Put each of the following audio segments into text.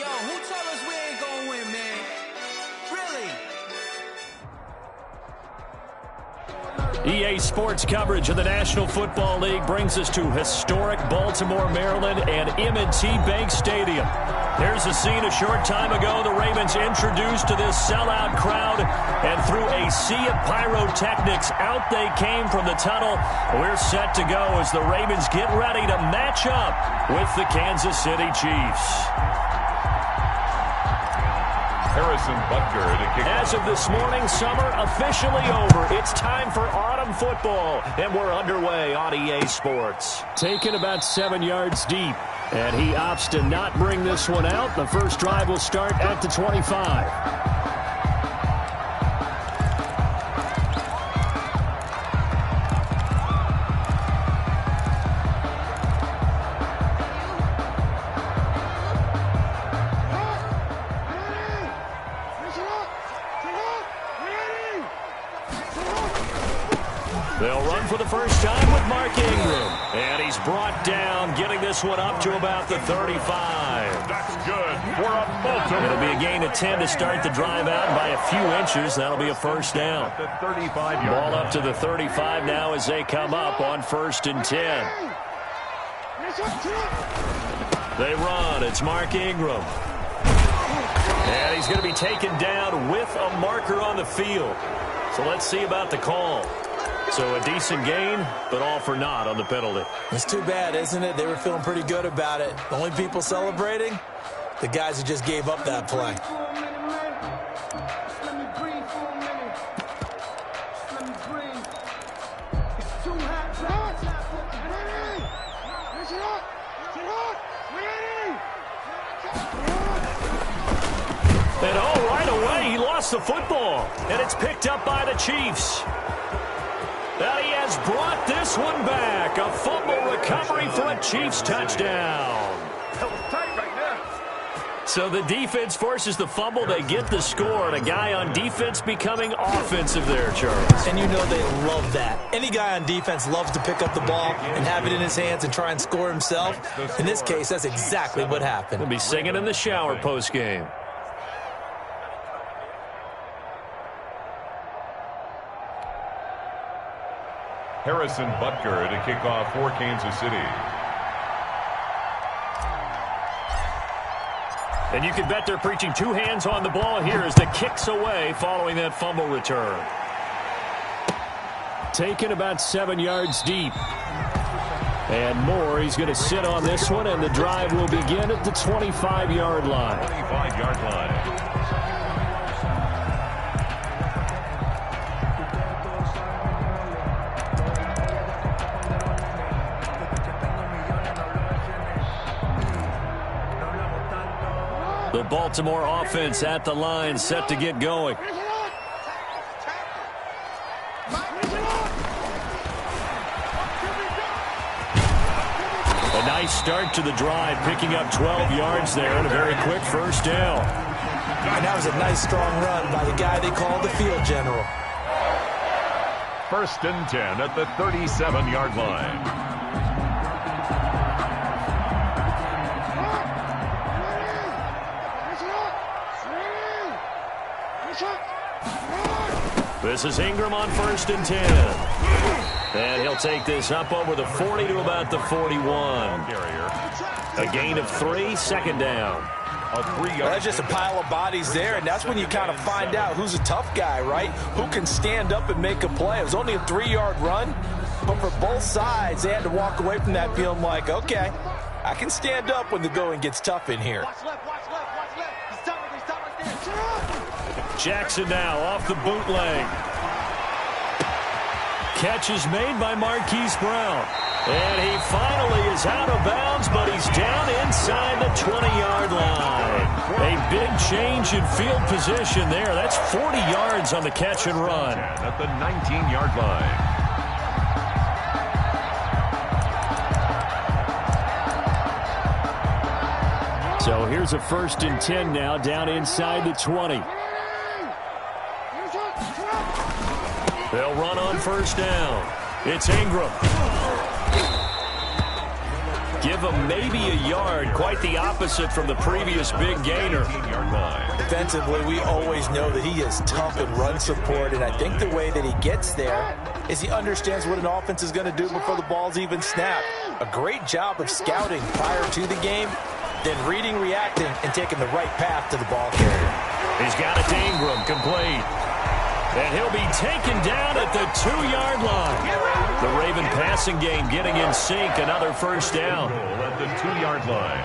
Yo, who told us we ain't gonna win, man? Really? EA Sports coverage of the National Football League brings us to historic Baltimore, Maryland, and M&T Bank Stadium. Here's a scene a short time ago. The Ravens introduced to this sellout crowd, and through a sea of pyrotechnics, out they came from the tunnel. We're set to go as the Ravens get ready to match up with the Kansas City Chiefs. Harrison Butker to kick. As of this morning, summer officially over. It's time for autumn football, and we're underway on EA Sports. Taken about 7 yards deep, and he opts to not bring this one out. The first drive will start at the 25. They'll run for the first time with Mark Ingram. And he's brought down, getting this one up to about the 35. That's good for a Baltimore. It'll be a gain of 10 to start the drive out by a few inches. That'll be a first down. The 35-yard Ball up to the 35 now as they come up on 1st and 10. They run. It's Mark Ingram. And he's going to be taken down with a marker on the field. So let's see about the call. So a decent gain, but all for naught on the penalty. It's too bad, isn't it? They were feeling pretty good about it. The only people celebrating, the guys who just gave up that play. And oh, right away, he lost the football. And it's picked up by the Chiefs. And he has brought this one back. A fumble recovery for a Chiefs touchdown. So the defense forces the fumble. They get the score. And a guy on defense becoming offensive there, Charles. And you know they love that. Any guy on defense loves to pick up the ball and have it in his hands and try and score himself. In this case, that's exactly what happened. He'll be singing in the shower post-game. Harrison Butker to kick off for Kansas City. And you can bet they're preaching two hands on the ball here as the kick's away following that fumble return. Taken about 7 yards deep. And more, he's going to sit on this one, and the drive will begin at the 25-yard line. 25-yard line. The Baltimore offense at the line, set to get going. A nice start to the drive, picking up 12 yards there and a very quick first down. And that was a nice, strong run by the guy they call the field general. 1st and 10 at the 37-yard line. This is Ingram on 1st and 10. And he'll take this up over the 40 to about the 41. A gain of 3, second down. Well, that's just a pile of bodies there, and that's when you kind of find out who's a tough guy, right? Who can stand up and make a play. It was only a 3-yard run, but for both sides, they had to walk away from that feeling like, okay, I can stand up when the going gets tough in here. Jackson now off the bootleg. Catch is made by Marquise Brown. And he finally is out of bounds, but he's down inside the 20-yard line. A big change in field position there. That's 40 yards on the catch and run. At the 19-yard line. So here's a 1st and 10 now, down inside the 20. They'll run on 1st down. It's Ingram. Give him maybe a yard. Quite the opposite from the previous big gainer. Defensively, we always know that he is tough in run support, and I think the way that he gets there is he understands what an offense is going to do before the ball's even snapped. A great job of scouting prior to the game, then reading, reacting, and taking the right path to the ball carrier. He's got it to Ingram, complete. And he'll be taken down at the 2-yard line. The Raven passing game getting in sync, another first down. At the 2-yard line.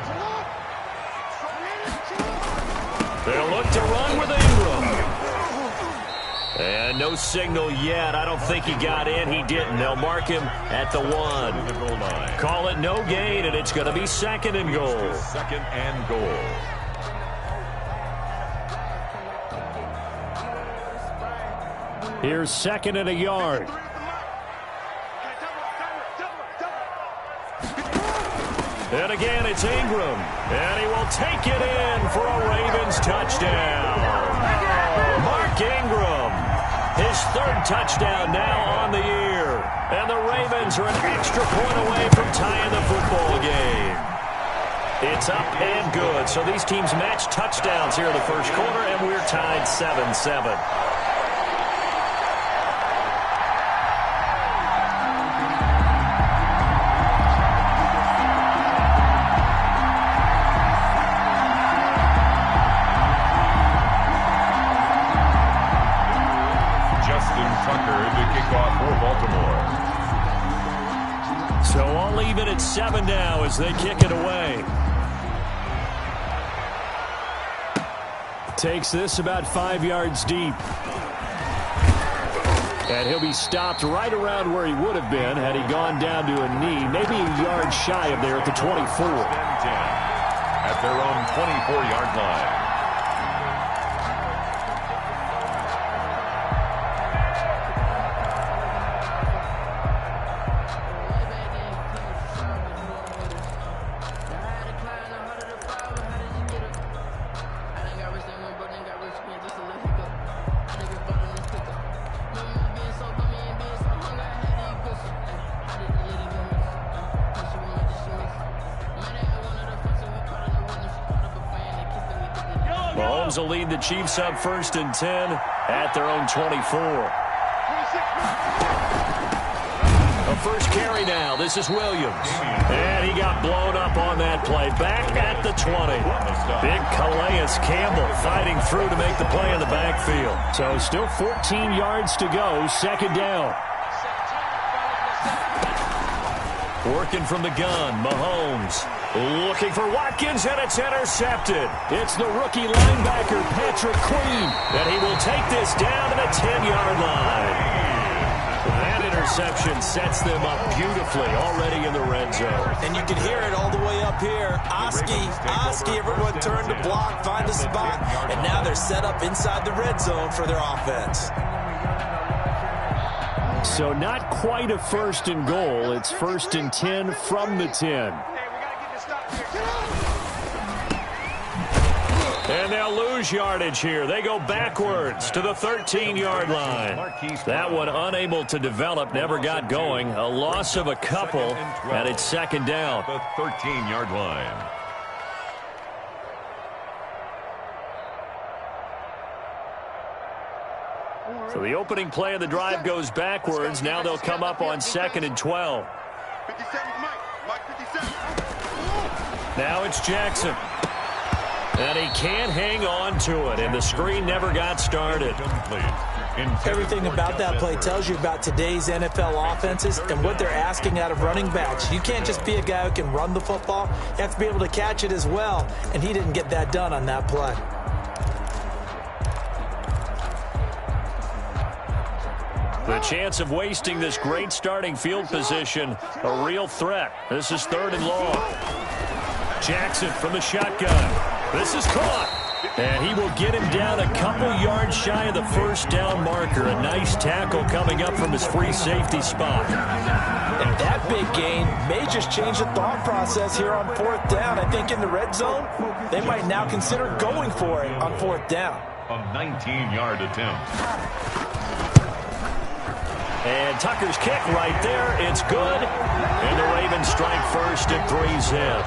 They'll look to run with Ingram. And no signal yet. I don't think he got in. He didn't. They'll mark him at the 1. Call it no gain, and it's going to be second and goal. Second and goal. Here's second and a yard. And again, it's Ingram. And he will take it in for a Ravens touchdown. Mark Ingram, his third touchdown now on the year. And the Ravens are an extra point away from tying the football game. It's up and good. So these teams match touchdowns here in the first quarter, and we're tied 7-7. So all even at 7 now as they kick it away. Takes this about 5 yards deep. And he'll be stopped right around where he would have been had he gone down to a knee, maybe a yard shy of there at the 24. At their own 24-yard line. Mahomes will lead the Chiefs up 1st and 10 at their own 24. A first carry now. This is Williams. And he got blown up on that play. Back at the 20. Big Calais Campbell fighting through to make the play in the backfield. So still 14 yards to go. Second down. Working from the gun, Mahomes. Looking for Watkins, and it's intercepted. It's the rookie linebacker, Patrick Queen. And he will take this down to the 10-yard line. That interception sets them up beautifully already in the red zone. And you can hear it all the way up here. Oski, everyone turned to block, find a spot, and now they're set up inside the red zone for their offense. So not quite a 1st and goal. It's 1st and 10 from the 10. And they'll lose yardage here. They go backwards to the 13-yard line. That one unable to develop, never got going. A loss of a couple, and it's second down. The 13-yard line. So the opening play of the drive goes backwards. Now they'll come up on 2nd and 12. Now it's Jackson. And he can't hang on to it, and the screen never got started. Everything about that play tells you about today's NFL offenses and what they're asking out of running backs. You can't just be a guy who can run the football. You have to be able to catch it as well, and he didn't get that done on that play. The chance of wasting this great starting field position, a real threat. This is 3rd and long. Jackson from the shotgun. This is caught. And he will get him down a couple yards shy of the first down marker. A nice tackle coming up from his free safety spot. And that big gain may just change the thought process here on 4th down. I think in the red zone, they might now consider going for it on 4th down. A 19-yard attempt. And Tucker's kick right there. It's good. And the Ravens strike first at 3-zip.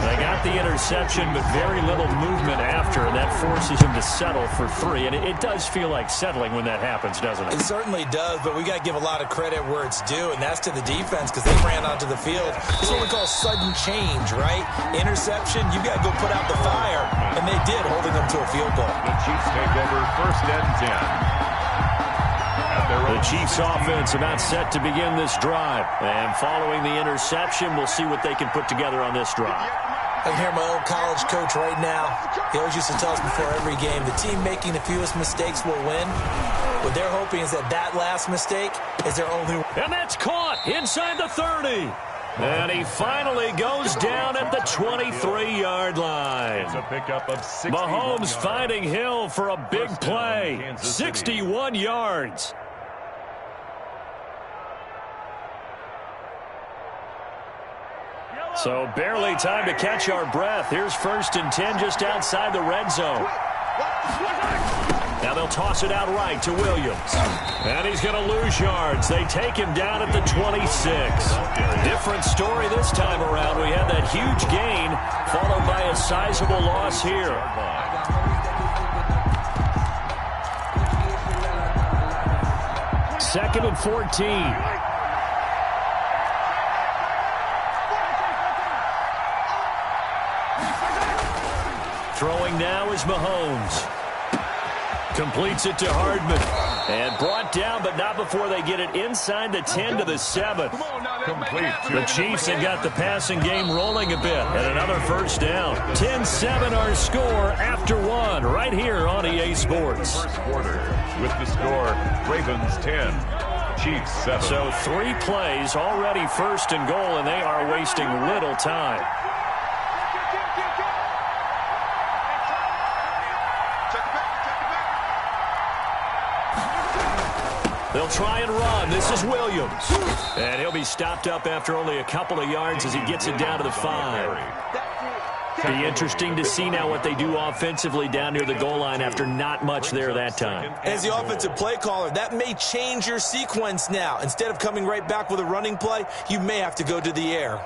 They got the interception, but very little movement after, and that forces him to settle for 3. And it does feel like settling when that happens, doesn't it? It certainly does, but we got to give a lot of credit where it's due, and that's to the defense because they ran onto the field. It's what we call sudden change, right? Interception, you got to go put out the fire, and they did, holding them to a field goal. The Chiefs take over first and 10. The Chiefs offense about set to begin this drive. And following the interception, we'll see what they can put together on this drive. I can hear my old college coach right now. He always used to tell us before every game, the team making the fewest mistakes will win. What they're hoping is that last mistake is their only one. And that's caught inside the 30. And he finally goes down at the 23-yard line. It's a pickup of 61 Mahomes yards. finding Hill for a big play. 61 yards. So barely time to catch our breath. Here's first and 10 just outside the red zone. Now they'll toss it out right to Williams. And he's going to lose yards. They take him down at the 26. Different story this time around. We had that huge gain followed by a sizable loss here. Second and 14. Throwing now is Mahomes. Completes it to Hardman. And brought down, but not before they get it inside the 10 to the 7. Complete. The Chiefs have got the passing game rolling a bit. And another first down. 10-7 our score after 1 right here on EA Sports. First quarter with the score, Ravens 10, Chiefs 7. So 3 plays already first and goal, and they are wasting little time. They'll try and run. This is Williams. And he'll be stopped up after only a couple of yards as he gets it down to the 5. Be interesting to see now what they do offensively down near the goal line after not much there that time. As the offensive play caller, that may change your sequence now. Instead of coming right back with a running play, you may have to go to the air.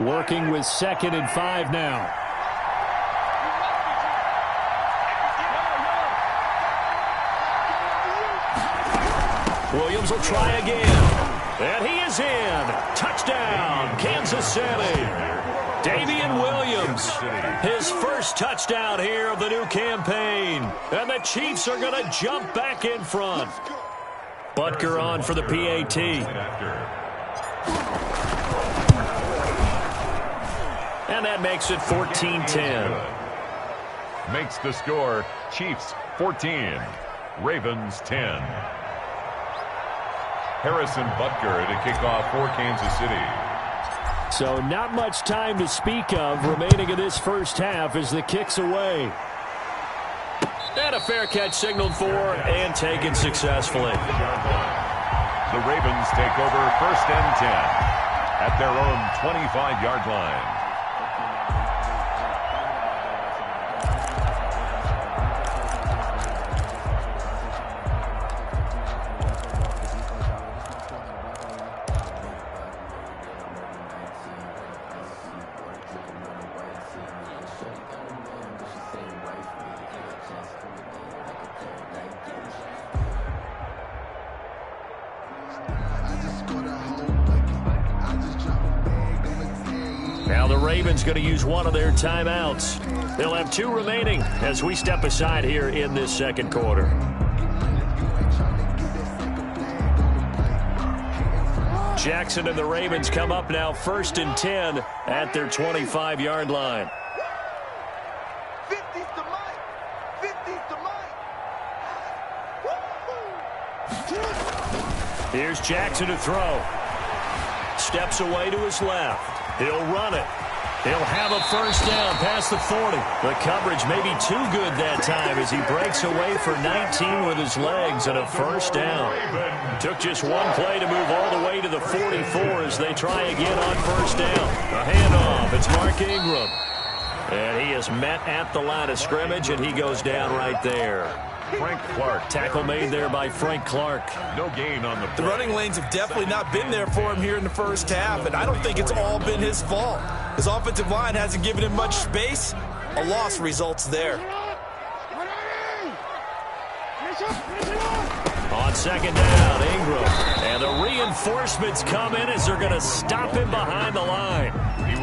Working with 2nd and 5 now. Williams will try again. And he is in. Touchdown, Kansas City. Davian Williams, his first touchdown here of the new campaign. And the Chiefs are going to jump back in front. Butker on for the PAT. And that makes it 14-10. Makes the score, Chiefs 14, Ravens 10. Harrison Butker to kick off for Kansas City. So not much time to speak of remaining in this first half as the kick's away. And a fair catch signaled for and taken successfully. The Ravens take over first and 10 at their own 25-yard line. Now the Ravens going to use one of their timeouts. They'll have 2 remaining as we step aside here in this second quarter. Jackson and the Ravens come up now first and 10 at their 25-yard line. 50's the mic. 50's the mic. Here's Jackson to throw. Steps away to his left. He'll run it. He'll have a first down past the 40. The coverage may be too good that time as he breaks away for 19 with his legs and a first down. Took just one play to move all the way to the 44 as they try again on first down. A handoff. It's Mark Ingram. And he is met at the line of scrimmage, and he goes down right there. Frank Clark. Tackle made there by Frank Clark. No gain on the The play. running lanes have definitely not been there for him here in the first half, and I don't think it's all been his fault. His offensive line hasn't given him much space. A loss results there. On second down, Ingram. And the reinforcements come in as they're going to stop him behind the line.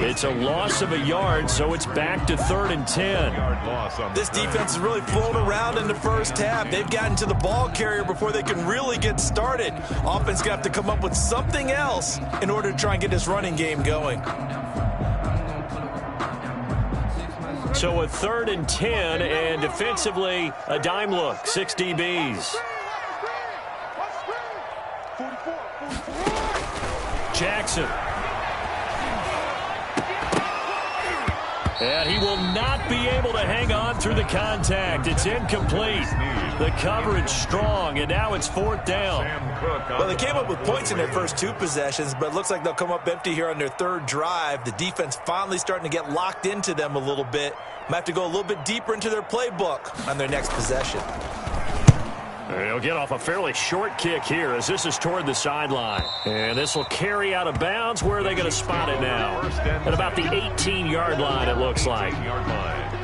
It's a loss of a yard, so it's back to 3rd and 10. Yard loss on the This drive. defense has really flown around in the first half. They've gotten to the ball carrier before they can really get started. Offense got to come up with something else in order to try and get this running game going. So a 3rd and 10, and defensively, a dime look, 6 DBs. Jackson. And he will not be able to hang on through the contact. It's incomplete. The coverage strong, and now it's 4th down. Well, they came up with points in their first 2 possessions, but it looks like they'll come up empty here on their 3rd drive. The defense finally starting to get locked into them a little bit. Might have to go a little bit deeper into their playbook on their next possession. He'll get off a fairly short kick here as this is toward the sideline. And this will carry out of bounds. Where are they going to spot it now? At about the 18-yard line, it looks like. 18-yard line.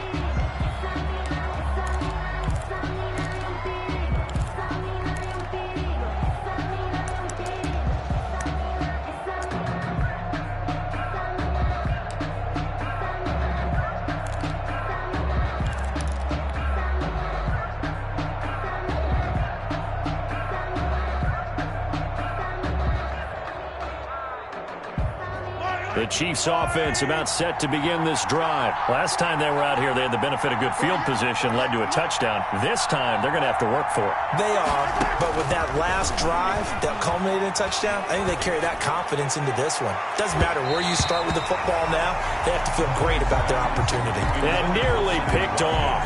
The Chiefs offense about set to begin this drive. Last time they were out here, they had the benefit of good field position, led to a touchdown. This time, they're going to have to work for it. They are, but with that last drive that culminated in a touchdown, I think they carry that confidence into this one. Doesn't matter where you start with the football now, they have to feel great about their opportunity. And nearly picked off.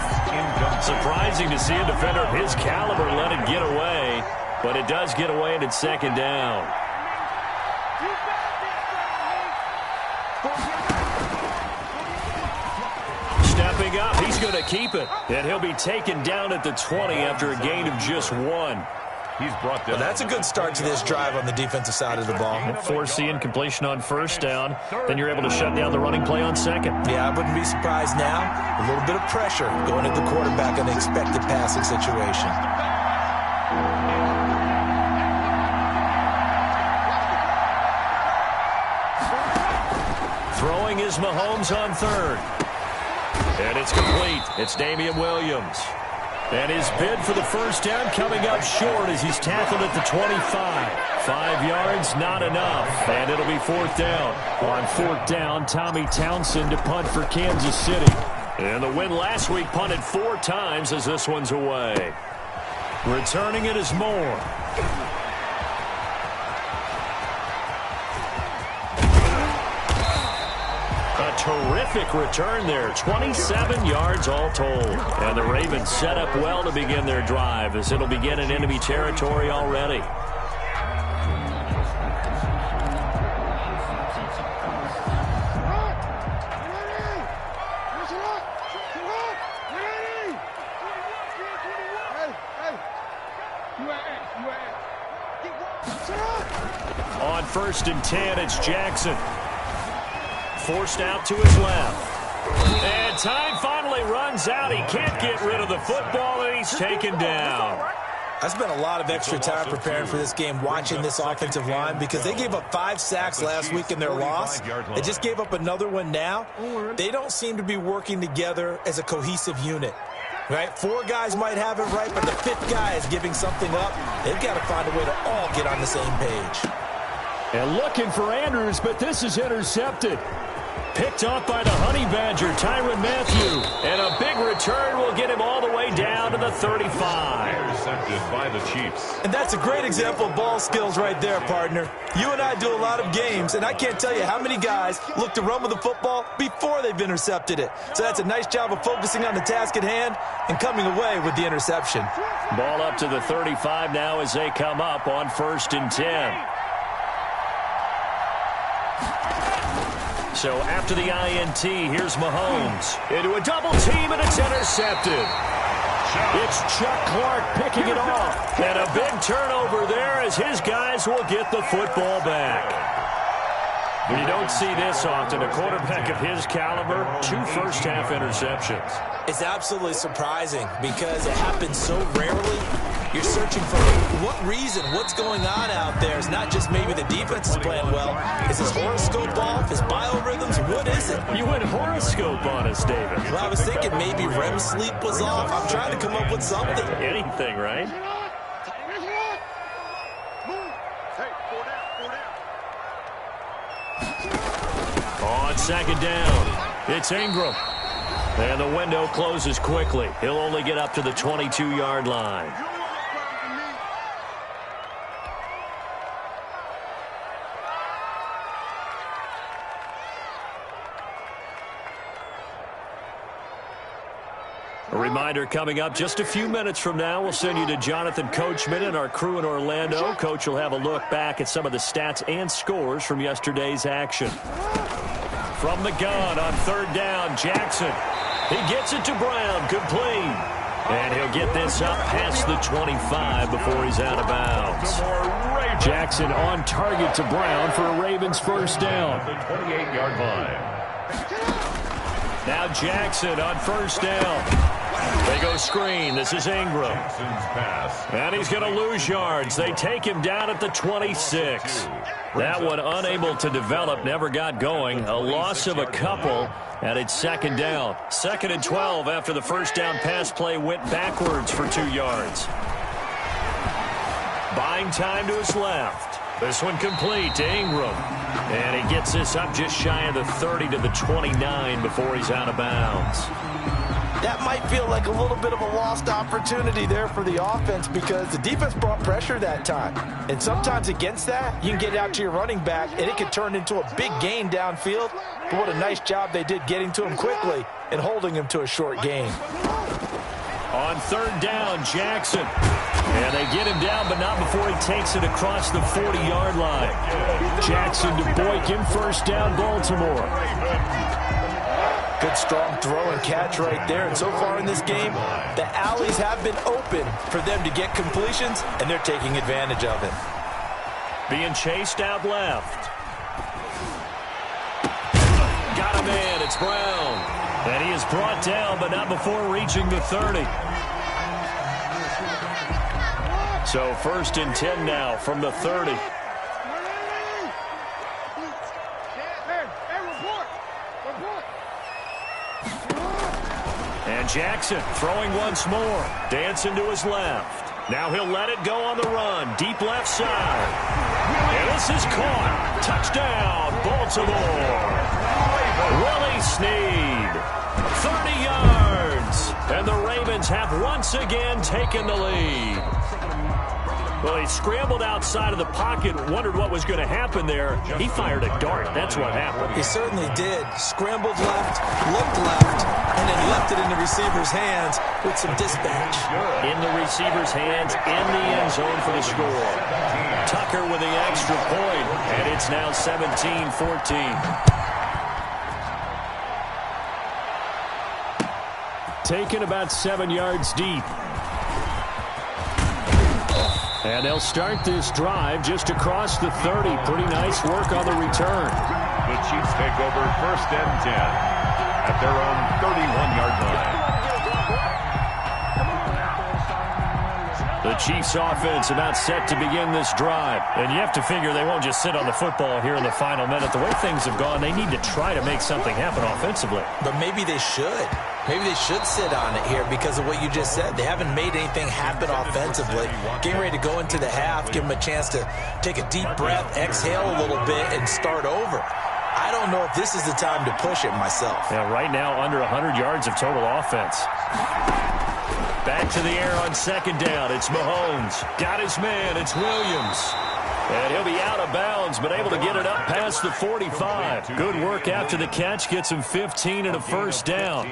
Surprising to see a defender of his caliber let it get away, but it does get away and it's 2nd down. Stepping up, he's going to keep it. And he'll be taken down at the 20 after a gain of just 1. He's brought down. Well, that's a good start to this drive on the defensive side of the ball. Force the incompletion on 1st down. Then you're able to shut down the running play on 2nd. Yeah, I wouldn't be surprised now. A little bit of pressure going at the quarterback on the expected passing situation. Throwing is Mahomes on 3rd. And it's complete. It's Damian Williams. And his bid for the 1st down coming up short as he's tackled at the 25. 5 yards, not enough. And it'll be 4th down. On 4th down, Tommy Townsend to punt for Kansas City. And the win last week punted 4 times as this one's away. Returning it is Moore. A terrific return there. 27 yards all told. And the Ravens set up well to begin their drive as it'll begin in enemy territory already. On 1st and 10, it's Jackson. Forced out to his left. And time finally runs out. He can't get rid of the football, and he's taken down. I spent a lot of extra time preparing for this game watching this offensive line because they gave up 5 sacks last week in their loss. They just gave up another one now. They don't seem to be working together as a cohesive unit. Right? 4 guys might have it right, but the 5th guy is giving something up. They've got to find a way to all get on the same page. And looking for Andrews, but this is intercepted. Picked off by the Honey Badger, Tyrann Mathieu. And a big return will get him all the way down to the 35. Intercepted by the Chiefs. And that's a great example of ball skills right there, partner. You and I do a lot of games, and I can't tell you how many guys look to run with the football before they've intercepted it. So that's a nice job of focusing on the task at hand and coming away with the interception. Ball up to the 35 now as they come up on 1st and 10. So after the INT, here's Mahomes. Into a double team, and it's intercepted. It's Chuck Clark picking it off. And a big turnover there as his guys will get the football back. You don't see this often. A quarterback of his caliber, 2 first-half interceptions. It's absolutely surprising because it happens so rarely. You're searching for what reason, what's going on out there. It's not just maybe the defense is playing well. Is his horoscope off? His biorhythms? What is it? You went horoscope on us, David. Well, I was thinking maybe REM sleep was off. I'm trying to come up with something. Anything, right? On second down, it's Ingram. And the window closes quickly. He'll only get up to the 22-yard line. A reminder coming up just a few minutes from now. We'll send you to Jonathan Coachman and our crew in Orlando. Coach will have a look back at some of the stats and scores from yesterday's action. From the gun on third down, Jackson. He gets it to Brown, complete. And he'll get this up past the 25 before he's out of bounds. Jackson on target to Brown for a Ravens first down. The 28-yard line. Now Jackson on first down. They go screen. This is Ingram. And he's going to lose yards. They take him down at the 26. That one unable to develop, never got going. A loss of a couple, and it's second down. 2nd and 12 after the first down pass play went backwards for 2 yards. Buying time to his left. This one complete to Ingram. And he gets this up just shy of the 30 to the 29 before he's out of bounds. That might feel like a little bit of a lost opportunity there for the offense because the defense brought pressure that time. And sometimes against that, you can get out to your running back, and it could turn into a big gain downfield. But what a nice job they did getting to him quickly and holding him to a short gain. On third down, Jackson. And they get him down, but not before he takes it across the 40-yard line. Jackson to Boykin, first down, Baltimore. Good strong throw and catch right there. And so far in this game, the alleys have been open for them to get completions, and they're taking advantage of it. Being chased out left. Got a man. It's Brown. And he is brought down, but not before reaching the 30. So 1st and 10 now from the 30. And Jackson throwing once more. Dancing to his left. Now he'll let it go on the run. Deep left side. And this is caught. Touchdown, Baltimore. Willie Snead. 30 yards. And the Ravens have once again taken the lead. Well, he scrambled outside of the pocket, wondered what was going to happen there. He fired a dart. That's what happened. He certainly did. Scrambled left, looked left, and then left it in the receiver's hands with some dispatch. In the receiver's hands, in the end zone for the score. Tucker with the extra point, and it's now 17-14. Taken about 7 yards deep. And they'll start this drive just across the 30. Pretty nice work on the return. The Chiefs take over 1st and 10 at their own 31-yard line. The Chiefs offense about set to begin this drive. And you have to figure they won't just sit on the football here in the final minute. The way things have gone, they need to try to make something happen offensively. But maybe they should. Maybe they should sit on it here because of what you just said. They haven't made anything happen offensively. Getting ready to go into the half, give them a chance to take a deep breath, exhale a little bit, and start over. I don't know if this is the time to push it myself. Yeah, right now under 100 yards of total offense. Back to the air on second down. It's Mahomes. Got his man. It's Williams. And he'll be out of bounds, but able to get it up past the 45. Good work after the catch. Gets him 15 and a first down.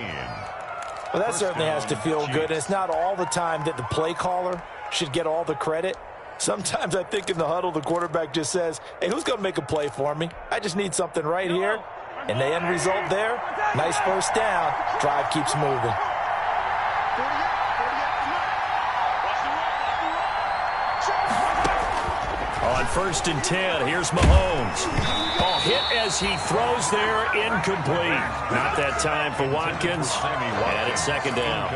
Well, that certainly has to feel good. And it's not all the time that the play caller should get all the credit. Sometimes I think in the huddle, the quarterback just says, hey, who's going to make a play for me? I just need something right here. And the end result there, nice first down. Drive keeps moving. On 1st and 10, here's Mahomes. Oh, hit as he throws there, incomplete. Not that time for Watkins, and it's 2nd down.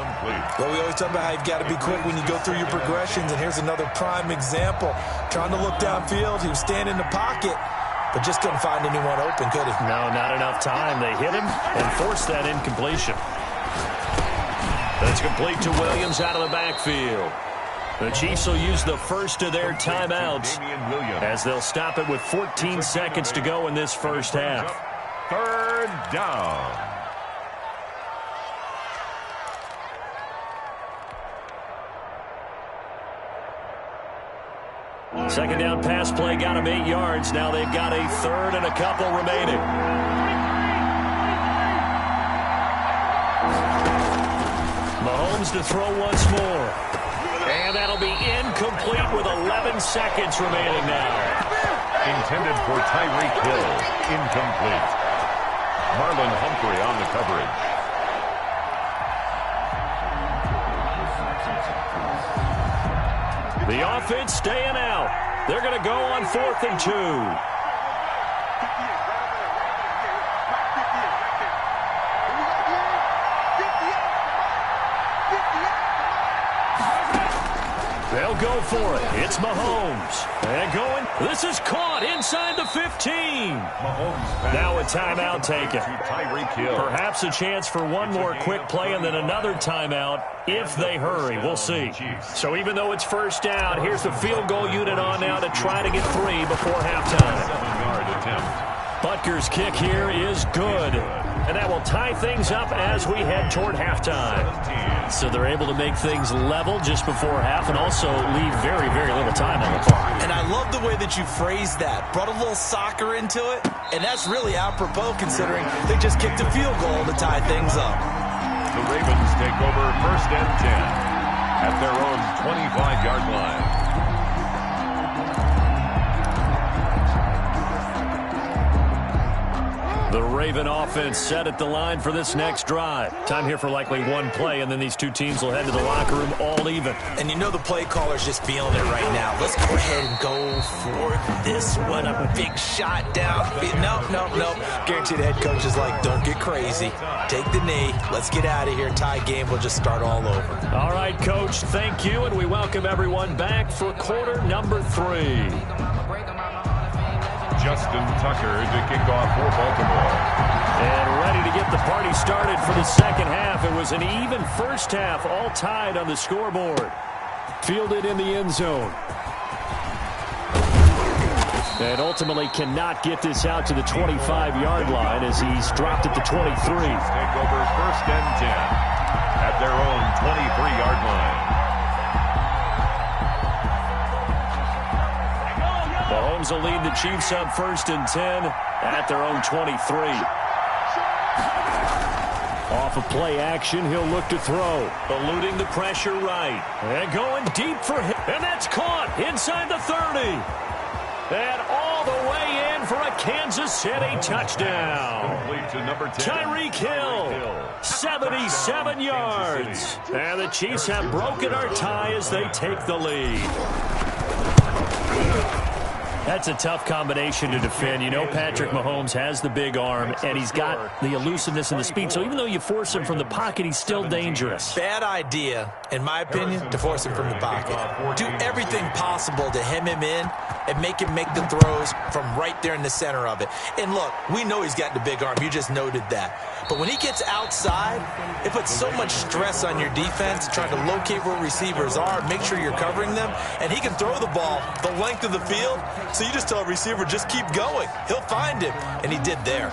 Well, we always talk about how you've got to be quick when you go through your progressions, and here's another prime example. Trying to look downfield, he was standing in the pocket, but just couldn't find anyone open, could he? No, not enough time. They hit him and forced that incompletion. That's complete to Williams out of the backfield. The Chiefs will use the first of their timeouts as they'll stop it with 14 seconds to go in this first half. 3rd down. Second down pass play got him 8 yards. Now they've got a 3rd and a couple remaining. Mahomes to throw once more. And that'll be incomplete with 11 seconds remaining now. Intended for Tyreek Hill. Incomplete. Marlon Humphrey on the coverage. The offense staying out. They're going to go on 4th and 2. They'll go for it. It's Mahomes. And going. This is caught inside the 15. Now a timeout taken. Perhaps a chance for one more quick play and then another timeout if they hurry. We'll see. So even though it's 1st down, here's the field goal unit on now to try to get 3 before halftime. 7-yard attempt. Butker's kick here is good. And that will tie things up as we head toward halftime. So they're able to make things level just before half and also leave very, very little time on the clock. And I love the way that you phrased that. Brought a little soccer into it, and that's really apropos considering they just kicked a field goal to tie things up. The Ravens take over 1st and 10 at their own 25-yard line. The Raven offense set at the line for this next drive. Time here for likely one play, and then these two teams will head to the locker room all even. And you know the play caller's just feeling it right now. Let's go ahead and go for this one. A big shot down. No. Guaranteed the head coach is like, don't get crazy. Take the knee. Let's get out of here. Tie game. We'll just start all over. All right, Coach. Thank you, and we welcome everyone back for quarter number 3. Justin Tucker to kick off for Baltimore. And ready to get the party started for the second half. It was an even first half, all tied on the scoreboard. Fielded in the end zone. And ultimately cannot get this out to the 25-yard line as he's dropped at the 23. Take over 1st and 10 at their own 23-yard line. Mahomes will lead the Chiefs on 1st and 10 at their own 23. Off of play action, he'll look to throw. Eluding the pressure right. And going deep for him. And that's caught inside the 30. And all the way in for a Kansas City touchdown. Complete to number 10. Tyreek Hill, 77 yards. And the Chiefs have broken our tie as they take the lead. That's a tough combination to defend. You know Patrick Mahomes has the big arm, and he's got the elusiveness and the speed. So even though you force him from the pocket, he's still dangerous. Bad idea, in my opinion, to force him from the pocket. Do everything possible to hem him in and make him make the throws from right there in the center of it. And look, we know he's got the big arm. You just noted that. But when he gets outside, it puts so much stress on your defense trying to locate where receivers are, make sure you're covering them, and he can throw the ball the length of the field. So you just tell a receiver, just keep going. He'll find him, and he did there.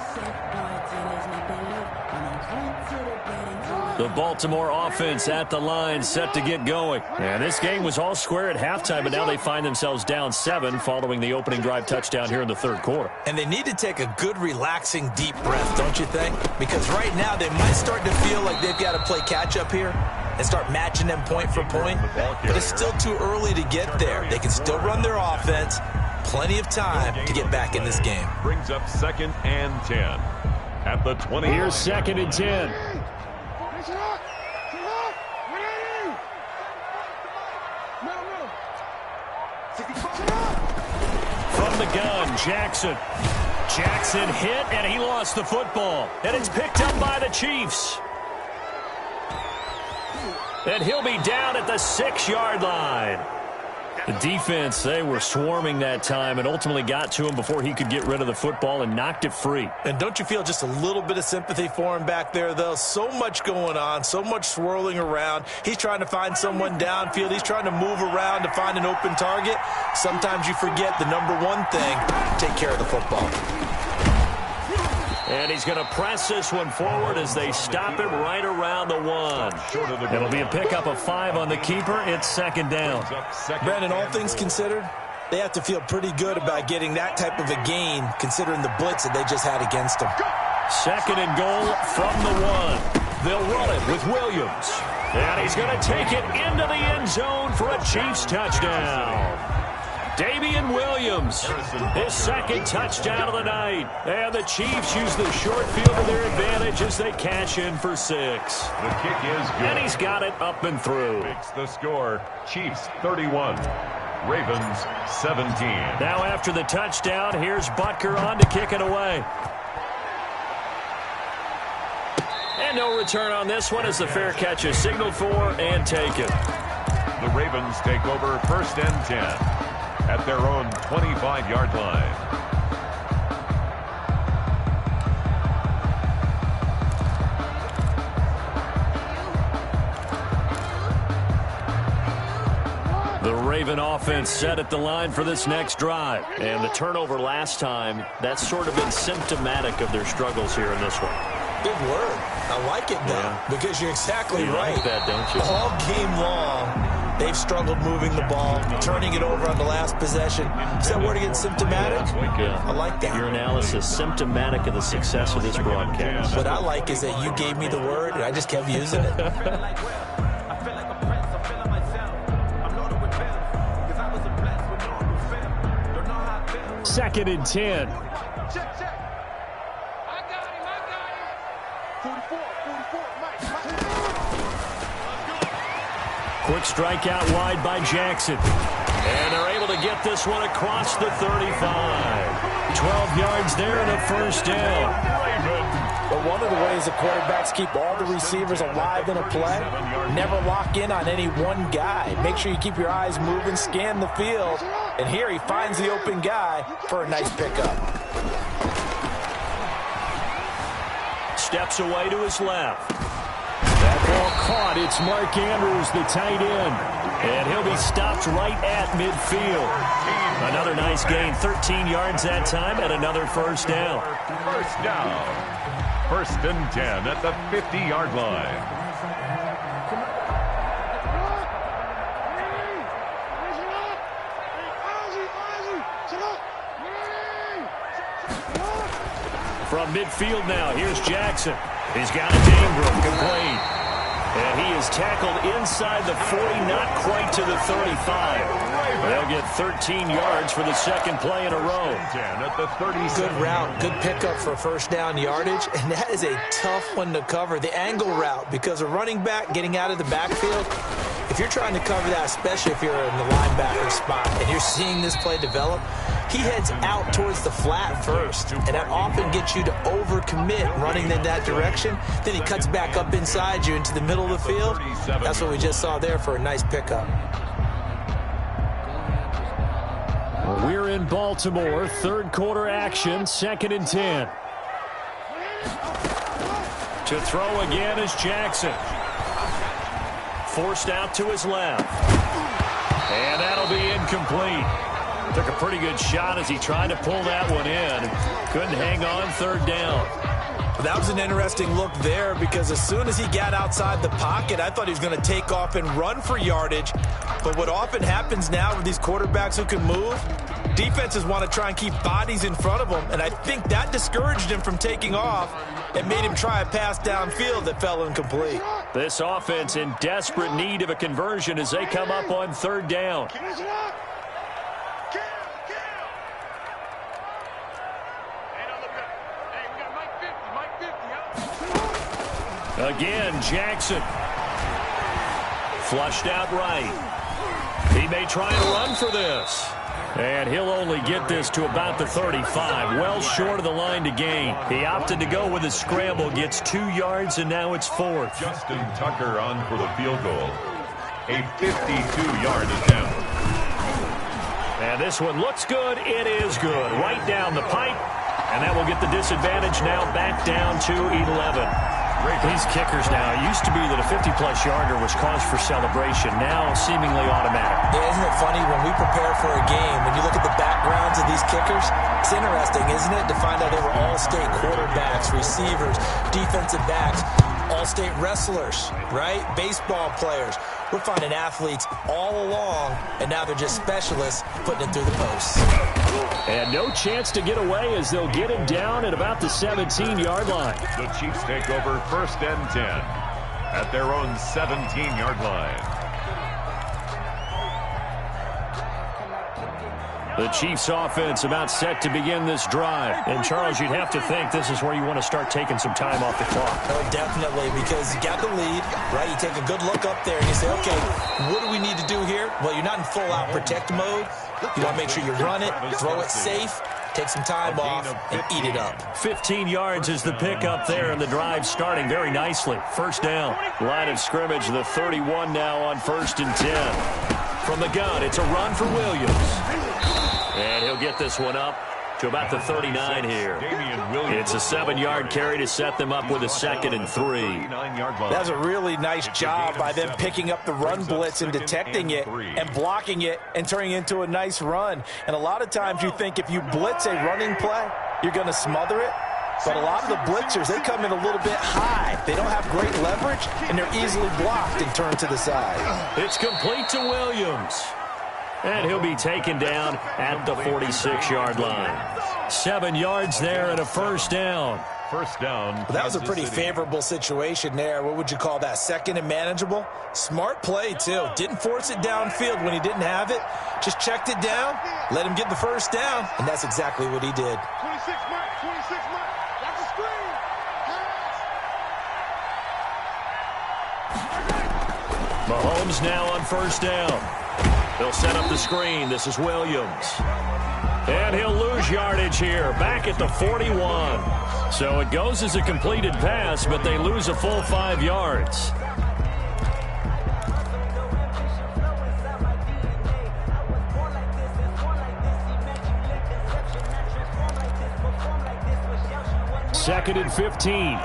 The Baltimore offense at the line, set to get going. And this game was all square at halftime, but now they find themselves down 7 following the opening drive touchdown here in the third quarter. And they need to take a good, relaxing, deep breath, don't you think? Because right now they might start to feel like they've got to play catch-up here and start matching them point for point. But it's still too early to get there. They can still run their offense. Plenty of time to get back in this game. Brings up 2nd and 10 at the 20. Here's 2nd and 10. gun. Jackson. Jackson hit, and he lost the football. And it's picked up by the Chiefs. And he'll be down at the 6-yard line. The defense, they were swarming that time and ultimately got to him before he could get rid of the football and knocked it free. And don't you feel just a little bit of sympathy for him back there, though? So much going on, so much swirling around. He's trying to find someone downfield. He's trying to move around to find an open target. Sometimes you forget the number one thing, take care of the football. And he's going to press this one forward as they stop him right around the 1. It'll be a pickup of 5 on the keeper. It's 2nd down. Brandon, all things considered, they have to feel pretty good about getting that type of a gain considering the blitz that they just had against them. 2nd and goal from the 1. They'll run it with Williams. And he's going to take it into the end zone for a Chiefs touchdown. Damian Williams, his 2nd touchdown of the night. And the Chiefs use the short field to their advantage as they cash in for 6. The kick is good. And he's got it up and through. Makes the score, Chiefs 31, Ravens 17. Now after the touchdown, here's Butker on to kick it away. And no return on this one as the fair catch is signaled for and taken. The Ravens take over 1st and 10. At their own 25-yard line. The Raven offense set at the line for this next drive. And the turnover last time, that's sort of been symptomatic of their struggles here in this one. Good word. I like it, though, because you're exactly right. Like that, don't you? All game long, they've struggled moving the ball, turning it over on the last possession. Is that word again, symptomatic? I like that. Your analysis, symptomatic of the success of this broadcast. What I like is that you gave me the word, and I just kept using it. 2nd and 10. Check, check. I got him. 44, Mike. Quick strikeout wide by Jackson. And they're able to get this one across the 35. 12 yards there and a 1st down. But one of the ways the quarterbacks keep all the receivers alive in a play, never lock in on any one guy. Make sure you keep your eyes moving, scan the field. And here he finds the open guy for a nice pickup. Steps away to his left. That ball caught. It's Mark Andrews, the tight end. And he'll be stopped right at midfield. Another nice gain, 13 yards that time, and another 1st down. 1st down. 1st and 10 at the 50-yard line. From midfield now, here's Jackson. He's got a Ingram, complete. And he is tackled inside the 40, not quite to the 35. They'll get 13 yards for the 2nd play in a row. At the 30. Good route, good pickup for 1st down yardage, and that is a tough one to cover. The angle route, because a running back getting out of the backfield, if you're trying to cover that, especially if you're in the linebacker spot and you're seeing this play develop, he heads out towards the flat first, and that often gets you to overcommit running in that direction. Then he cuts back up inside you into the middle of the field. That's what we just saw there for a nice pickup. We're in Baltimore, 3rd quarter action, 2nd and 10. To throw again is Jackson. Forced out to his left. And that'll be incomplete. Took a pretty good shot as he tried to pull that one in. Couldn't hang on, 3rd down. That was an interesting look there because as soon as he got outside the pocket, I thought he was going to take off and run for yardage. But what often happens now with these quarterbacks who can move, defenses want to try and keep bodies in front of them, and I think that discouraged him from taking off and made him try a pass downfield that fell incomplete. This offense in desperate need of a conversion as they come up on 3rd down. Again, Jackson. Flushed out right. He may try and run for this. And he'll only get this to about the 35, well short of the line to gain. He opted to go with a scramble, gets 2 yards, and now it's 4th. Justin Tucker on for the field goal. A 52-yard attempt. And this one looks good. It is good. Right down the pipe. And that will get the disadvantage now back down to 11. These kickers now, it used to be that a 50-plus yarder was cause for celebration. Now seemingly automatic. Yeah, isn't it funny when we prepare for a game, when you look at the backgrounds of these kickers, it's interesting, isn't it, to find out they were all-state quarterbacks, receivers, defensive backs, all-state wrestlers, right? Baseball players. We're finding athletes all along, and now they're just specialists putting it through the posts. And no chance to get away as they'll get him down at about the 17-yard line. The Chiefs take over 1st and 10 at their own 17-yard line. The Chiefs offense about set to begin this drive. And, Charles, you'd have to think this is where you want to start taking some time off the clock. Oh, definitely, because you got the lead, right? You take a good look up there and you say, okay, what do we need to do here? Well, you're not in full-out protect mode. You want to make sure you run it, throw it safe, take some time off, and eat it up. 15 yards is the pickup there, and the drive starting very nicely. 1st down. Line of scrimmage, the 31 now on 1st and 10. From the gun, it's a run for Williams. And he'll get this one up to about the 39 here. It's a 7-yard carry to set them up with a 2nd and 3. That was a really nice job by them picking up the run blitz and detecting it and blocking it and turning it into a nice run. And a lot of times you think if you blitz a running play, you're going to smother it. But a lot of the blitzers, they come in a little bit high. They don't have great leverage, and they're easily blocked and turned to the side. It's complete to Williams. And he'll be taken down at the 46-yard line. 7 yards there and a 1st down. 1st down. Well, that was a pretty favorable situation there. What would you call that? 2nd and manageable? Smart play, too. Didn't force it downfield when he didn't have it. Just checked it down, let him get the 1st down, and that's exactly what he did. 26 mark, 26 mark. That's a screen. Mahomes now on 1st down. They'll set up the screen. This is Williams. And he'll lose yardage here, back at the 41. So it goes as a completed pass, but they lose a full 5 yards. Second and 15.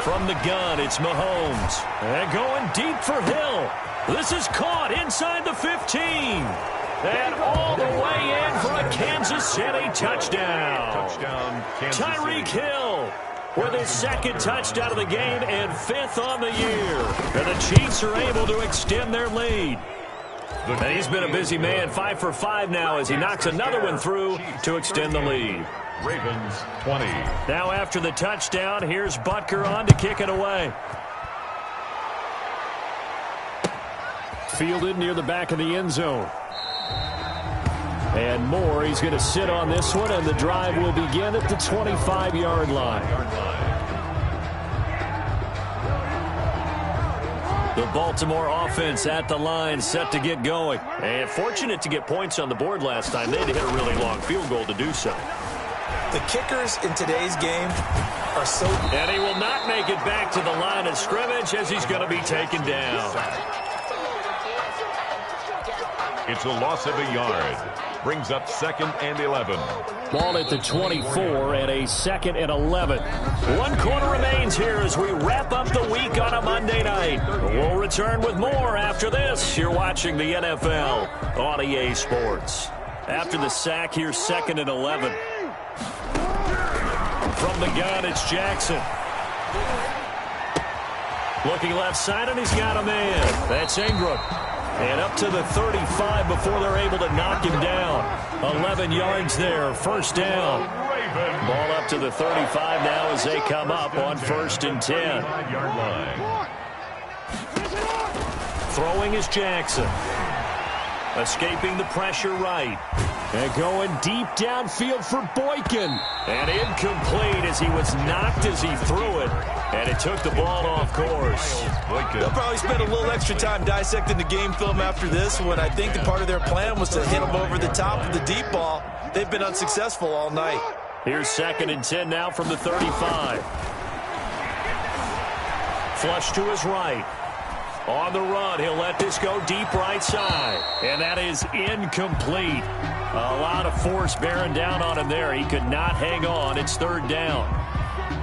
From the gun, it's Mahomes. And going deep for Hill. This is caught inside the 15. And all the way in for a Kansas City touchdown. Tyreek Hill with his 2nd touchdown of the game and 5th on the year. And the Chiefs are able to extend their lead. And he's been a busy man, 5 for 5 now as he knocks another one through to extend the lead. Ravens 20. Now after the touchdown, here's Butker on to kick it away. Fielded near the back of the end zone. And Moore, he's going to sit on this one, and the drive will begin at the 25-yard line. The Baltimore offense at the line, set to get going. And fortunate to get points on the board last time. They had to hit a really long field goal to do so. The kickers in today's game are so... And he will not make it back to the line of scrimmage as he's going to be taken down. It's a loss of a yard. Brings up 2nd and 11. Ball at the 24 and a 2nd and 11. 1 quarter remains here as we wrap up the week on a Monday night. We'll return with more after this. You're watching the NFL on EA Sports. After the sack, here's 2nd and 11. From the gun, it's Jackson. Looking left side, and he's got a man. That's Ingram. And up to the 35 before they're able to knock him down. 11 yards there, 1st down. Ball up to the 35 now as they come up on 1st and 10. Throwing is Jackson. Escaping the pressure right. And going deep downfield for Boykin. And incomplete as he was knocked as he threw it. And it took the ball off course. They'll probably spend a little extra time dissecting the game film after this when I think the part of their plan was to hit him over the top of the deep ball. They've been unsuccessful all night. Here's 2nd and 10 now from the 35. Flush to his right. On the run, he'll let this go deep right side. And that is incomplete. A lot of force bearing down on him there. He could not hang on. It's 3rd down.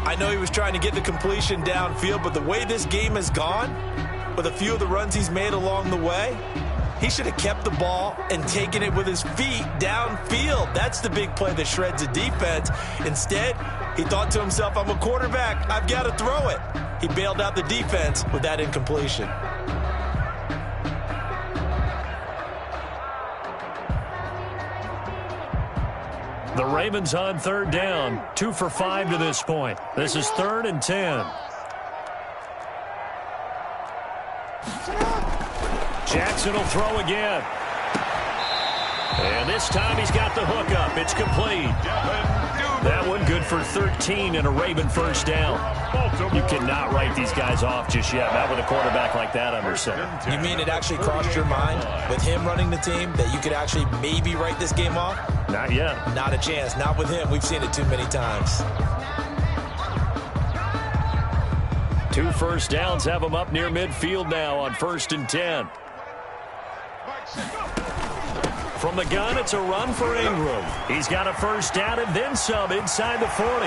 I know he was trying to get the completion downfield, but the way this game has gone, with a few of the runs he's made along the way, he should have kept the ball and taken it with his feet downfield. That's the big play that shreds a defense. Instead, he thought to himself, I'm a quarterback. I've got to throw it. He bailed out the defense with that incompletion. The Ravens on 3rd down. 2 for 5 to this point. This is 3rd and 10. Jackson will throw again. And this time he's got the hook up. It's complete. That one good for 13 and a Raven 1st down. You cannot write these guys off just yet. Not with a quarterback like that under center. You mean it actually crossed your mind with him running the team that you could actually maybe write this game off? Not yet. Not a chance. Not with him. We've seen it too many times. 2 first downs have him up near midfield now on 1st and 10. From the gun, it's a run for Ingram. He's got a 1st down and then some inside the 40.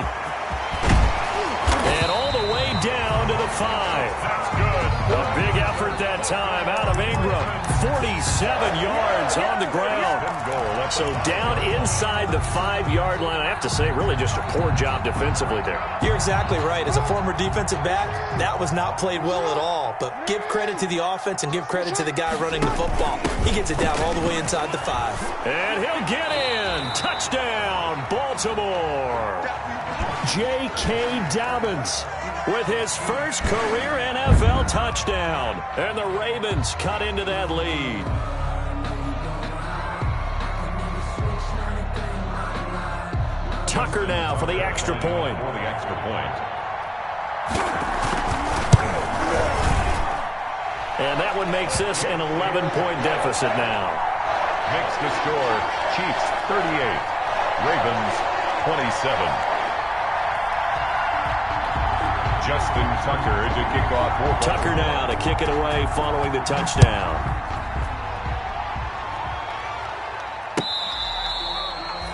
And all the way down to the 5. That's good. A big effort that time out of Ingram. 47 yards on the ground. So down inside the 5-yard line. I have to say, really just a poor job defensively there. You're exactly right. As a former defensive back, that was not played well at all. But give credit to the offense and give credit to the guy running the football. He gets it down all the way inside the 5. And he'll get in. Touchdown, Baltimore. J.K. Dobbins with his first career NFL touchdown. And the Ravens cut into that lead. Tucker now for the extra point. For the extra point. And that one makes this an 11-point deficit now. Makes the score Chiefs 38, Ravens 27. Justin Tucker to kick off. Tucker now to kick it away following the touchdown.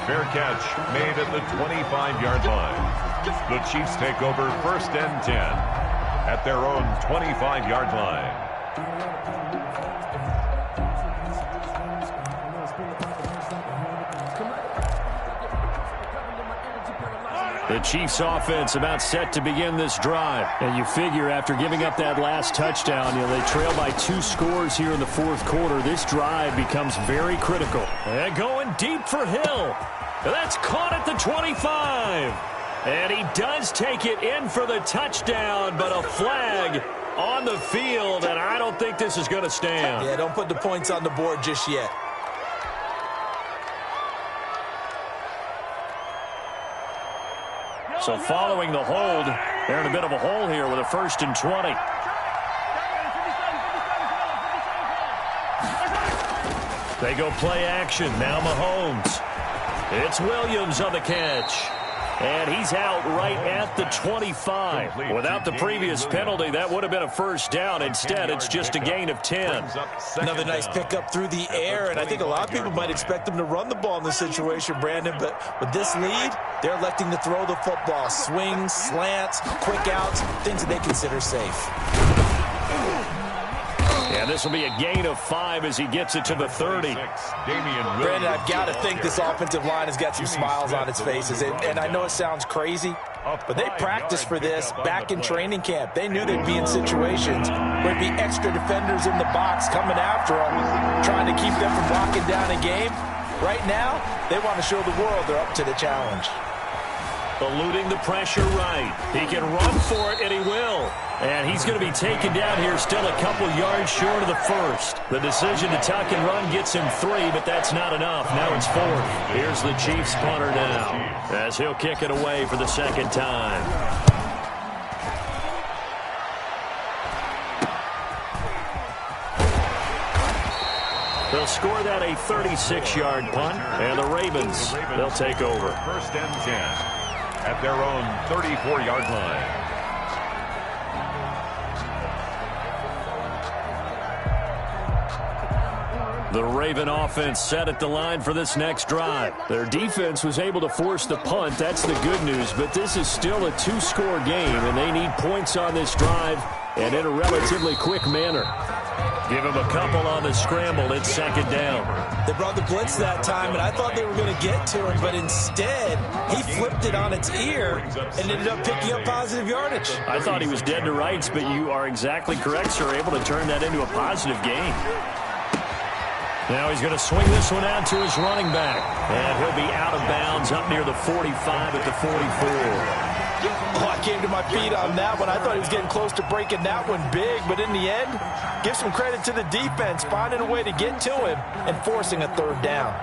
Fair catch made at the 25-yard line. The Chiefs take over 1st and 10 at their own 25-yard line. The Chiefs offense about set to begin this drive. And you figure after giving up that last touchdown, they trail by 2 scores here in the 4th quarter. This drive becomes very critical. And going deep for Hill. That's caught at the 25. And he does take it in for the touchdown, but a flag on the field, and I don't think this is going to stand. Yeah, don't put the points on the board just yet. So following the hold, they're in a bit of a hole here with a 1st and 20. They go play action. Now Mahomes. It's Williams on the catch. And he's out right at the 25. Without the previous penalty, that would have been a 1st down. Instead, it's just a gain of 10. Another nice pickup through the air, and I think a lot of people might expect them to run the ball in this situation, Brandon, but with this lead, they're electing to throw the football. Swings, slants, quick outs, things that they consider safe. And this will be a gain of 5 as he gets it to the 30. Brandon, I've got to think this offensive line has got some smiles on its faces. And I know it sounds crazy, but they practiced for this back in training camp. They knew they'd be in situations where there'd be extra defenders in the box coming after them, trying to keep them from locking down a game. Right now, they want to show the world they're up to the challenge. Eluding the pressure right. He can run for it, and he will. And he's going to be taken down here still a couple yards short of the first. The decision to tuck and run gets him 3, but that's not enough. Now it's 4th. Here's the Chiefs punter now as he'll kick it away for the second time. They'll score that a 36-yard punt, and the Ravens, they'll take over. 1st and 10 at their own 34-yard line. The Raven offense set at the line for this next drive. Their defense was able to force the punt. That's the good news, but this is still a 2-score game, and they need points on this drive and in a relatively quick manner. Give him a couple on the scramble. It's 2nd down. They brought the blitz that time, and I thought they were going to get to him, but instead, he flipped it on its ear and ended up picking up positive yardage. I thought he was dead to rights, but you are exactly correct, sir. Able to turn that into a positive gain. Now he's going to swing this one out to his running back, and he'll be out of bounds up near the 45 at the 44. Oh, I came to my feet on that one. I thought he was getting close to breaking that one big, but in the end, give some credit to the defense, finding a way to get to him and forcing a 3rd down.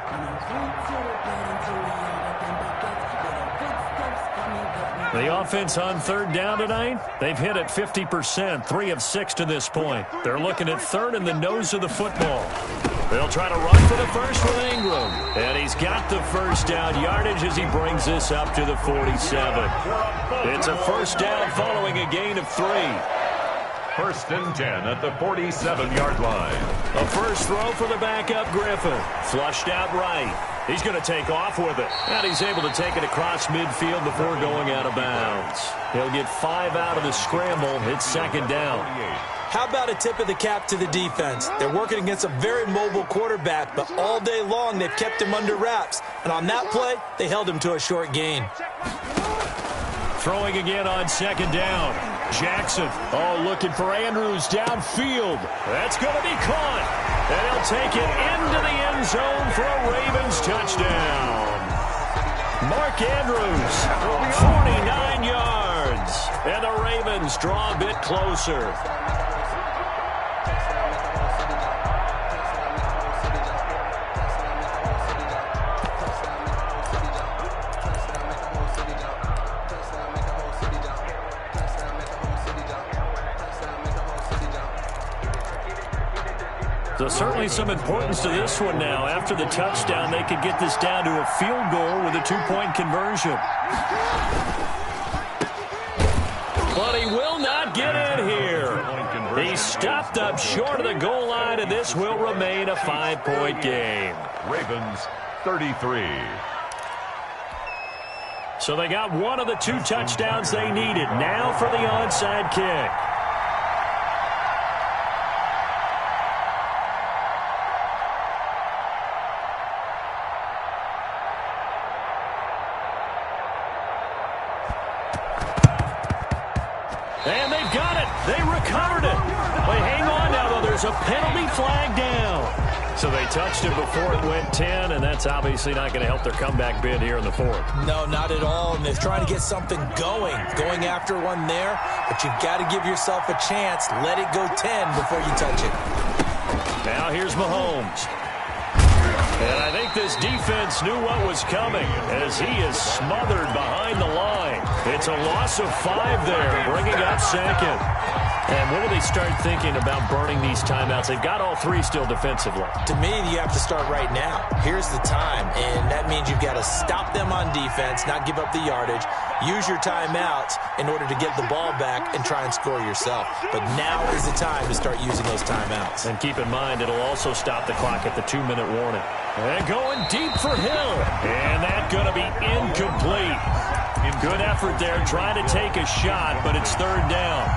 The offense on 3rd down tonight, they've hit at 50%, 3 of 6 to this point. They're looking at 3rd in the nose of the football. They'll try to run for the first with Ingram. And he's got the 1st down yardage as he brings this up to the 47. It's a 1st down following a gain of 3. 1st and 10 at the 47-yard line. A first throw for the backup Griffin. Flushed out right. He's going to take off with it. And he's able to take it across midfield before going out of bounds. He'll get 5 out of the scramble. It's 2nd down. How about a tip of the cap to the defense? They're working against a very mobile quarterback, but all day long they've kept him under wraps. And on that play, they held him to a short gain. Throwing again on 2nd down. Jackson, looking for Andrews downfield. That's going to be caught. And he'll take it into the end zone for a Ravens touchdown. Mark Andrews, 49 yards. And the Ravens draw a bit closer. So certainly some importance to this one now. After the touchdown, they could get this down to a field goal with a 2-point conversion. But he will not get in here. He's stopped up short of the goal line, and this will remain a 5-point game. Ravens 33. So they got one of the 2 touchdowns they needed. Now for the onside kick. And they've got it. They recovered it. They hang on now, though. There's a penalty flag down. So they touched it before it went 10, and that's obviously not going to help their comeback bid here in the 4th. No, not at all. And they're trying to get something going after one there. But you've got to give yourself a chance. Let it go 10 before you touch it. Now here's Mahomes. And I think this defense knew what was coming as he is smothered behind the line. It's a loss of 5 there, bringing up 2nd. And when do they start thinking about burning these timeouts? They've got all 3 still defensively. To me, you have to start right now. Here's the time, and that means you've got to stop them on defense, not give up the yardage, use your timeouts in order to get the ball back and try and score yourself. But now is the time to start using those timeouts. And keep in mind, it'll also stop the clock at the 2-minute warning. And going deep for Hill. And that's going to be incomplete. Good effort there, trying to take a shot, but it's 3rd down.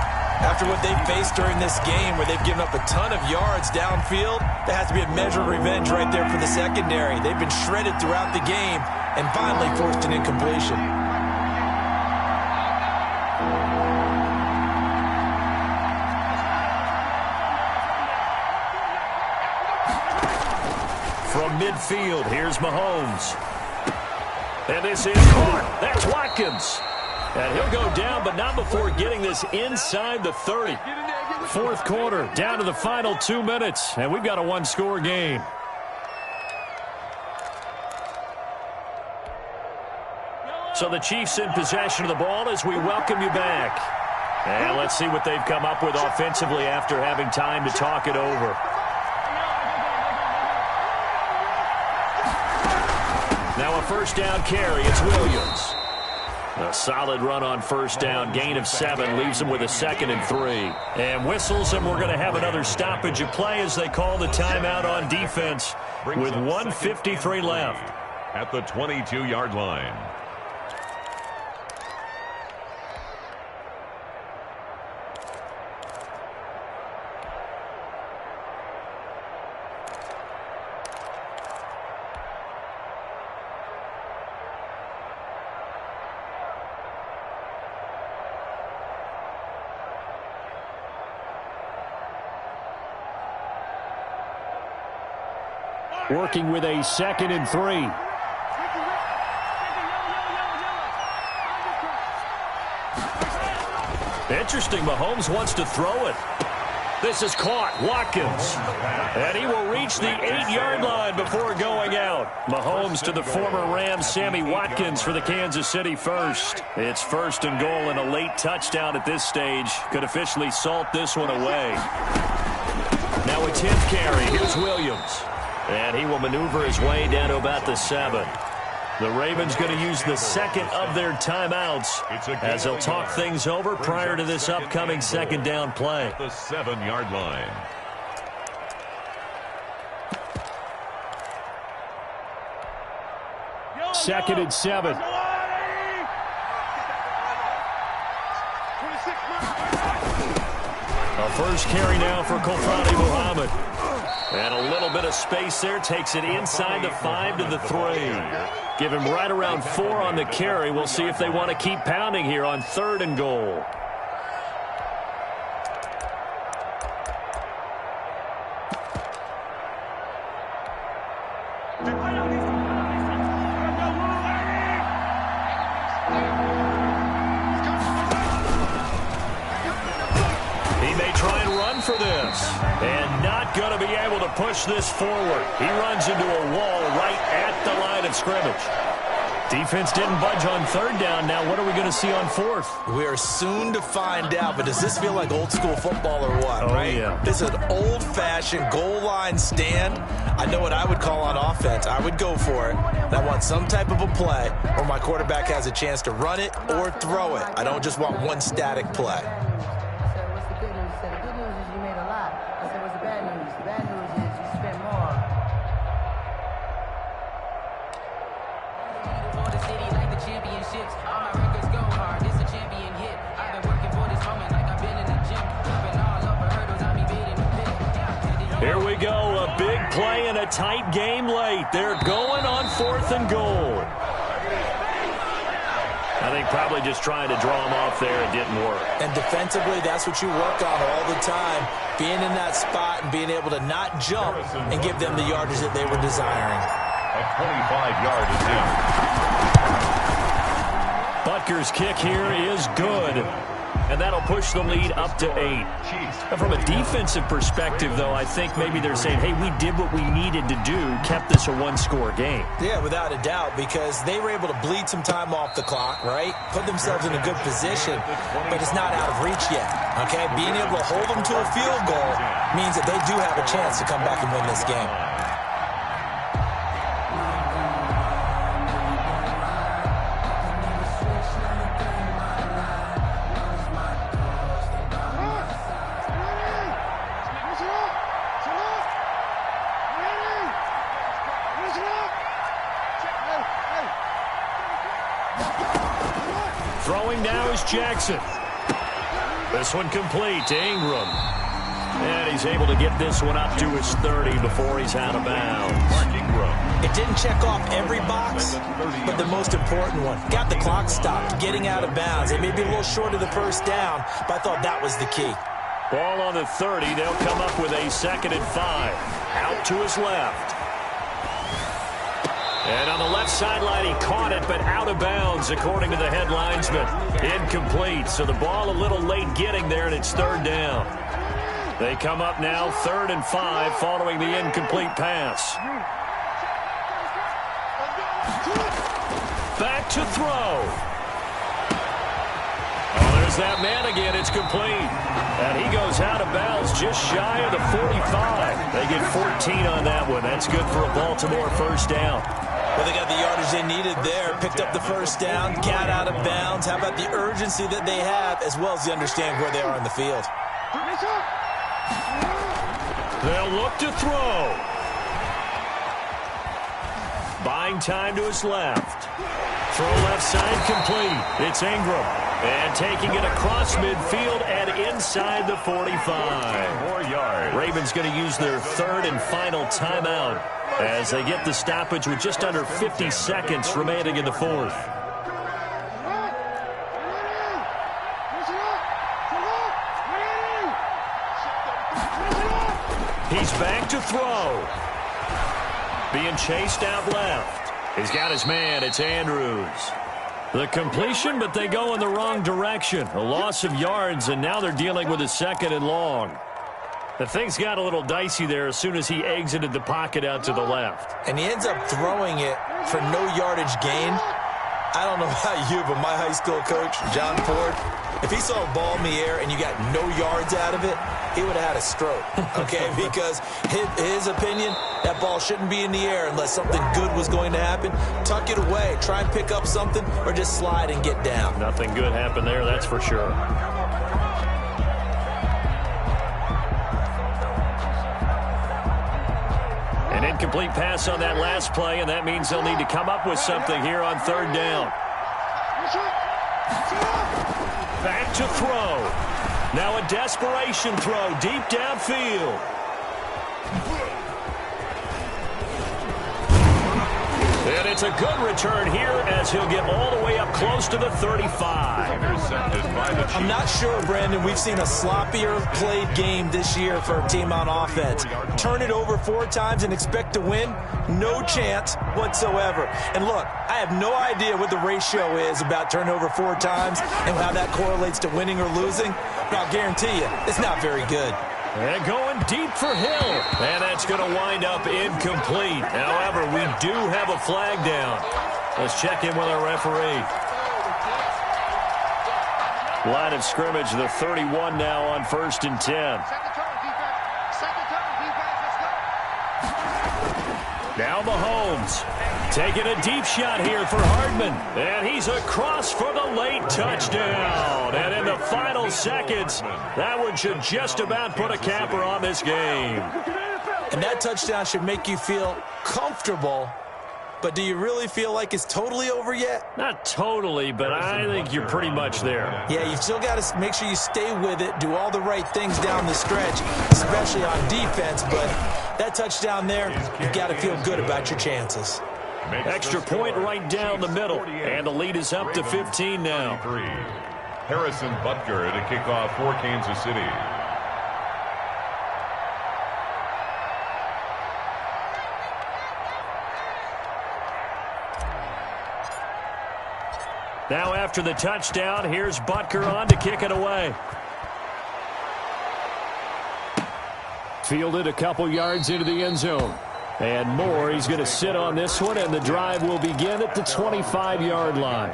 After what they've faced during this game where they've given up a ton of yards downfield, there has to be a measure of revenge right there for the secondary. They've been shredded throughout the game and finally forced an incompletion. From midfield, here's Mahomes. And this is caught. That's Watkins. And he'll go down, but not before getting this inside the 30. Fourth quarter, down to the final 2 minutes, and we've got a one-score game. So the Chiefs in possession of the ball as we welcome you back. And let's see what they've come up with offensively after having time to talk it over. Now a first down carry. It's Williams. A solid run on first down. Gain of 7 leaves them with a 2nd and 3. And whistles, and we're going to have another stoppage of play as they call the timeout on defense with 1:53 left. At the 22-yard line. Working with a 2nd and 3. Interesting. Mahomes wants to throw it. This is caught. Watkins. And he will reach the 8-yard line before going out. Mahomes to the former Rams, Sammy Watkins, for the Kansas City first. It's 1st and goal, and a late touchdown at this stage could officially salt this one away. Now a 10th carry. Here's Williams. And he will maneuver his way down to about the 7. The Ravens going to use the 2nd of their timeouts as they'll talk things over prior to this upcoming 2nd down play. The 7-yard line. Second and 7. A first carry now for Kofrani Muhammad. And a little bit of space there. Takes it inside the 5 to the 3. Give him right around 4 on the carry. We'll see if they want to keep pounding here on 3rd and goal. And not going to be able to push this forward. He runs into a wall right at the line of scrimmage. Defense didn't budge on 3rd down. Now what are we going to see on 4th? We are soon to find out, but does this feel like old school football or what, right? Yeah. This is an old-fashioned goal line stand. I know what I would call on offense. I would go for it. And I want some type of a play where my quarterback has a chance to run it or throw it. I don't just want one static play. Here we go, a big play and a tight game late. They're going on 4th and goal. I think probably just trying to draw him off there. It didn't work. And defensively, that's what you work on all the time. Being in that spot and being able to not jump and give them the yardage that they were desiring. A 25-yard attempt. Butker's kick here is good. And that'll push the lead up to 8. From a defensive perspective, though, I think maybe they're saying, hey, we did what we needed to do, kept this a one-score game. Yeah, without a doubt, because they were able to bleed some time off the clock, right? Put themselves in a good position, but it's not out of reach yet, okay? Being able to hold them to a field goal means that they do have a chance to come back and win this game. Throwing now is Jackson. This one complete to Ingram. And he's able to get this one up to his 30 before he's out of bounds. It didn't check off every box, but the most important one. Got the clock stopped, getting out of bounds. It may be a little short of the first down, but I thought that was the key. Ball on the 30. They'll come up with a 2nd and 5. Out to his left. And on the left sideline, he caught it, but out of bounds, according to the head linesman. Incomplete, so the ball a little late getting there, and it's third down. They come up now 3rd and 5 following the incomplete pass. Back to throw. Oh, there's that man again. It's complete. And he goes out of bounds just shy of the 45. They get 14 on that one. That's good for a Baltimore first down. Well, they got the yardage they needed there, picked up the first down, got out of bounds. How about the urgency that they have, as well as they understand where they are in the field? They'll look to throw. Buying time to his left. Throw left side complete. It's Ingram. And taking it across midfield and inside the 45. 4 yards. Ravens going to use their 3rd and final timeout as they get the stoppage with just under 50 seconds remaining in the 4th. He's back to throw. Being chased out left. He's got his man. It's Andrews. The completion, but they go in the wrong direction. A loss of yards, and now they're dealing with a 2nd and long. The things got a little dicey there as soon as he exited the pocket out to the left. And he ends up throwing it for no yardage gain. I don't know about you, but my high school coach, John Ford, if he saw a ball in the air and you got no yards out of it, he would have had a stroke, okay? Because his opinion, that ball shouldn't be in the air unless something good was going to happen. Tuck it away, try and pick up something, or just slide and get down. Nothing good happened there, that's for sure. An incomplete pass on that last play, and that means they'll need to come up with something here on 3rd down. Back to throw. Now a desperation throw deep downfield. And it's a good return here as he'll get all the way up close to the 35. Intercepted by the Chiefs. I'm not sure, Brandon, we've seen a sloppier played game this year for a team on offense. Turn it over 4 times and expect to win? No chance whatsoever. And look, I have no idea what the ratio is about turnover 4 times and how that correlates to winning or losing, but I'll guarantee you, it's not very good. And going deep for Hill. And that's going to wind up incomplete. However, we do have a flag down. Let's check in with our referee. Line of scrimmage, the 31 now on 1st and 10. Now Mahomes taking a deep shot here for Hardman. And he's across for the late touchdown. And in the final seconds, that one should just about put a capper on this game. And that touchdown should make you feel comfortable. But do you really feel like it's totally over yet? Not totally, but I think you're pretty much there. Yeah, you've still got to make sure you stay with it, do all the right things down the stretch, especially on defense. But that touchdown there, you've got to feel good about your chances. Extra point right down the middle, and the lead is up to 15 now. Harrison Butker to kick off for Kansas City. Now after the touchdown, here's Butker on to kick it away. Fielded a couple yards into the end zone. And more, he's going to sit on this one, and the drive will begin at the 25-yard line.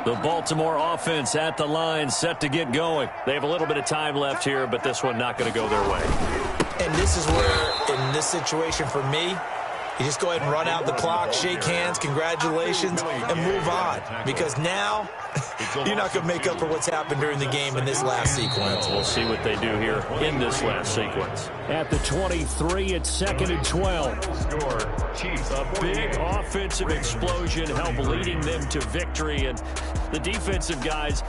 The Baltimore offense at the line, set to get going. They have a little bit of time left here, but this one not going to go their way. And this is where, in this situation for me, you just go ahead and run out the clock, shake hands, congratulations, and move on. Because now, you're not going to make up for what's happened during the game in this last sequence. We'll see what they do here in this last sequence. At the 23, it's 2nd and 12. Chiefs. A big offensive explosion helped leading them to victory, and the defensive guys...